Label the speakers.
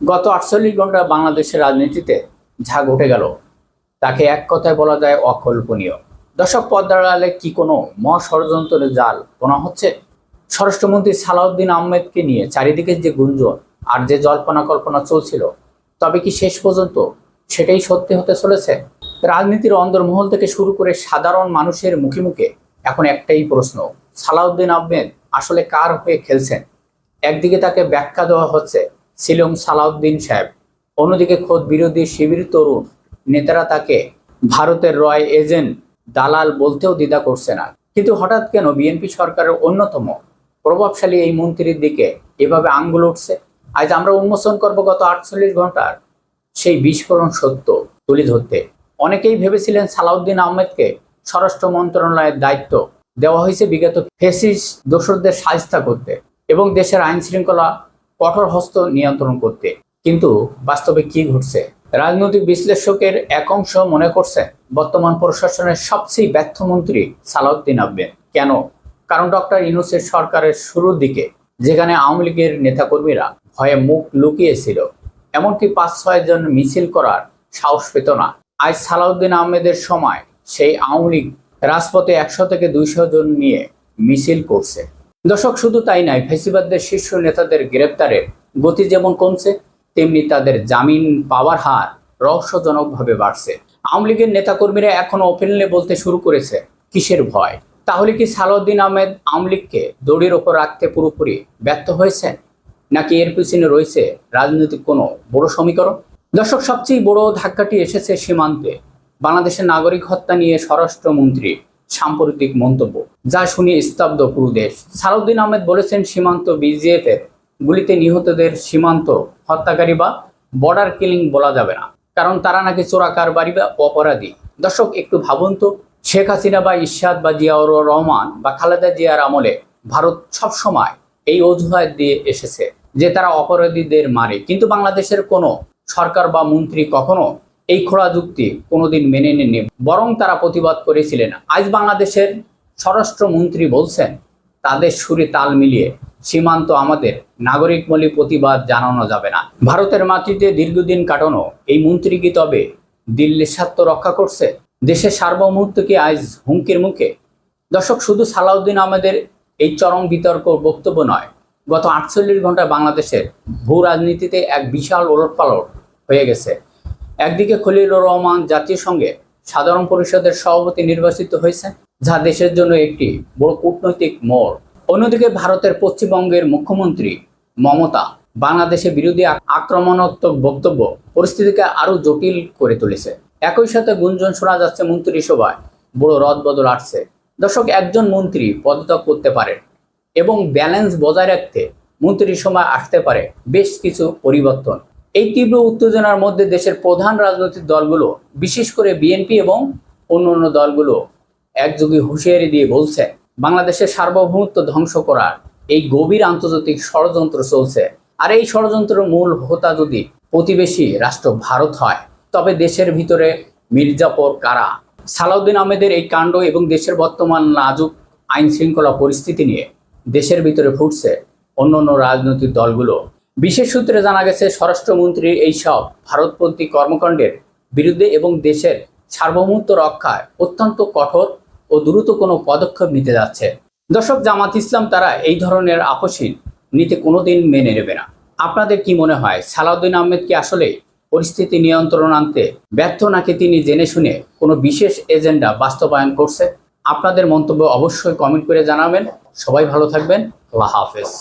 Speaker 1: গত ৪৮ ঘন্টা বাংলাদেশের রাজনীতিতে যা ঘটে গেল তাকে এক কথায় বলা যায় অকল্পনীয়। দর্শক, পর্দার আড়ালে কি কোনো মহাষড়যন্ত্রের জাল বোনা হচ্ছে? স্বরাষ্ট্রমন্ত্রী সালাউদ্দিন আহমেদকে নিয়ে চারিদিকে যে গুঞ্জন আর যে জল্পনা কল্পনা চলছিল, তবে কি শেষ পর্যন্ত সেটাই সত্যি হতে চলেছে? রাজনীতির অন্দরমহল থেকে শুরু করে সাধারণ মানুষের মুখে মুখে এখন একটাই প্রশ্ন: সালাউদ্দিন আহমেদ আসলে কার হয়ে খেলছেন? একদিকে তাকে ব্যাখ্যা দেওয়া হচ্ছে ছিলম সালাউদ্দিন সাহেব, অন্যদিকে খোদ বিরোধী শিবির তরুণ নেতারা তাকে ভারতের রয় এজেন্ট, দালাল বলতেও দ্বিধা করছে না। কিন্তু হঠাৎ কেন বিএনপি সরকারের অন্যতম প্রভাবশালী এই মন্ত্রীর দিকে এভাবে আঙ্গুল উঠছে? আজ আমরা উন্মোচন করব গত ৪৮ ঘন্টার সেই বিস্ফোরণ সত্য তুলে ধরতে। অনেকেই ভেবেছিলেন সালাউদ্দিন আহমেদকে স্বরাষ্ট্র মন্ত্রণালয়ের দায়িত্ব দেওয়া হয়েছে বিগত ফ্যাসিস্ট দোসরদের শায়েস্তা করতে এবং দেশের আইন শৃঙ্খলা কঠোর হস্ত নিয়ন্ত্রণ করতে। কিন্তু বাস্তবে কি ঘটছে? রাজনৈতিক বিশ্লেষকের এক অংশ মনে করছে বর্তমান প্রশাসনের সবচেয়ে ব্যর্থ মন্ত্রী সালাউদ্দিন আহমেদ। কেন? কারণ ডক্টর ইউনূসের সরকারের শুরুর দিকে যেখানে আওয়ামী লীগের নেতাকর্মীরা ভয়ে মুখ লুকিয়েছিল, এমনকি ৫-৬ জন মিছিল করার সাহস পেত না, আজ সালাউদ্দিন আহমেদের সময় সেই আওয়ামী লীগ রাজপথে ১০০ থেকে ২০০ জন নিয়ে মিছিল করছে। দর্শক, শুধু তাই নয়, ফ্যাসিবাদের শীর্ষ নেতাদের গ্রেপ্তারের গতি যেমন কমছে, তেমনি তাদের জামিন পাওয়ার হার রহস্যজনকভাবে বাড়ছে। আওয়ামী লীগের নেতাকর্মীরা এখন ওপেনলি বলতে শুরু করেছে কিসের ভয়? তাহলে কি সালাউদ্দিন আহমেদ আওয়ামী লীগকে দড়ির ওপর রাখতে পুরোপুরি ব্যর্থ হয়েছেন, নাকি এর পিছনে রয়েছে রাজনৈতিক কোনো বড় সমীকরণ? দর্শক, সবচেয়ে বড় ধাক্কাটি এসেছে সীমান্তে বাংলাদেশের নাগরিক হত্যা নিয়ে স্বরাষ্ট্রমন্ত্রী সাম্প্রতিক মন্তব্য, যা শুনিয়ে স্তব্ধ পুরো দেশ। সালাউদ্দিন আহমেদ বলেছেন, সীমান্ত বিজিএফ এর গুলিতে নিহতদের সীমান্ত হত্যাকারী বা বর্ডার কিলিং বলা যাবে না, কারণ তারা নাকি চোরাকারবারি বা অপরাধী। দর্শক, একটু ভাবুন তো, শেখ হাসিনা বা ইরশাদ বা জিয়াউর রহমান বা খালেদা জিয়ার আমলে ভারত সবসময় এই অজুহাত দিয়ে এসেছে যে তারা অপরাধীদের মারে, কিন্তু বাংলাদেশের কোনো সরকার বা মন্ত্রী কখনো এই খোড়া যুক্তি কোনোদিন মেনে নেননি, বরং তারা প্রতিবাদ করেছিলেন। আজ বাংলাদেশের স্বরাষ্ট্রমন্ত্রী বলছেন তাদের সুরে তাল মিলিয়ে সীমান্ত আমাদের নাগরিক বলে প্রতিবাদ জানানো যাবে না। ভারতের মাটিতে দীর্ঘদিন কাটানো এই মন্ত্রী কি তবে দিল্লির স্বার্থ রক্ষা করছে? দেশের সার্বভৌমত্ব কি আজ হুমকির মুখে? দর্শক, শুধু সালাউদ্দিন আহমেদের এই চরম বিতর্ক বক্তব্য নয়, গত ৪৮ ঘন্টা বাংলাদেশের ভূ রাজনীতিতে এক বিশাল ওলটপালট হয়ে গেছে। একদিকে খলিলুর রহমান জাতিসংঘে সাধারণ পরিষদের সভাপতি নির্বাচিত হয়েছে, যা দেশের জন্য একটি বড় কূটনৈতিক মোড়। অন্যদিকে ভারতের পশ্চিমবঙ্গের মুখ্যমন্ত্রী মমতা বাংলাদেশে বিরোধী আক্রমণাত্মক বক্তব্য পরিস্থিতিকে আরো জটিল করে তুলেছে। একই সাথে গুঞ্জন শোনা যাচ্ছে মন্ত্রিসভায় বড় রদবদল আসছে। দর্শক, একজন মন্ত্রী পদত্যাগ করতে পারেন এবং ব্যালেন্স বজায় রাখতে মন্ত্রিসভায় আসতে পারে বেশ কিছু পরিবর্তন। এই তীব্র উত্তেজনার মধ্যে দেশের প্রধান রাজনৈতিক দলগুলো, বিশেষ করে বিএনপি এবং অন্যান্য দলগুলো একযোগে হুঁশিয়ারি দিয়ে বলছে বাংলাদেশের সার্বভৌমত্ব ধ্বংস করার এই গভীর আন্তর্জাতিক ষড়যন্ত্র চলছে। আর এই ষড়যন্ত্রের মূল হোতা যদি প্রতিবেশী রাষ্ট্র ভারত হয়, তবে দেশের ভিতরে মির্জাপুর কারা? সালাউদ্দিন আহমেদের এই কাণ্ড এবং দেশের বর্তমান নাজুক আইন শৃঙ্খলা পরিস্থিতি নিয়ে দেশের ভিতরে ফুটছে অন্যান্য রাজনৈতিক দলগুলো। বিশেষ সূত্রে জানা গেছে স্বরাষ্ট্রমন্ত্রীর এইসব ভারতপন্থী কর্মকাণ্ডের বিরুদ্ধে এবং দেশের সার্বভৌমত্ব রক্ষায় অত্যন্ত কঠোর ও দ্রুত কোনো পদক্ষেপ নিতে যাচ্ছে। দর্শক, জামাত ইসলাম তারা এই ধরনের আপোষহীন নীতি কোনোদিন মেনে নেবে না। আপনাদের কি মনে হয়, সালাউদ্দিন আহমেদ কি আসলে পরিস্থিতি নিয়ন্ত্রণ আনতে ব্যর্থ, নাকি তিনি জেনে শুনে কোনো বিশেষ এজেন্ডা বাস্তবায়ন করছে? আপনাদের মন্তব্য অবশ্যই কমেন্ট করে জানাবেন। সবাই ভালো থাকবেন। আল্লাহ হাফেজ।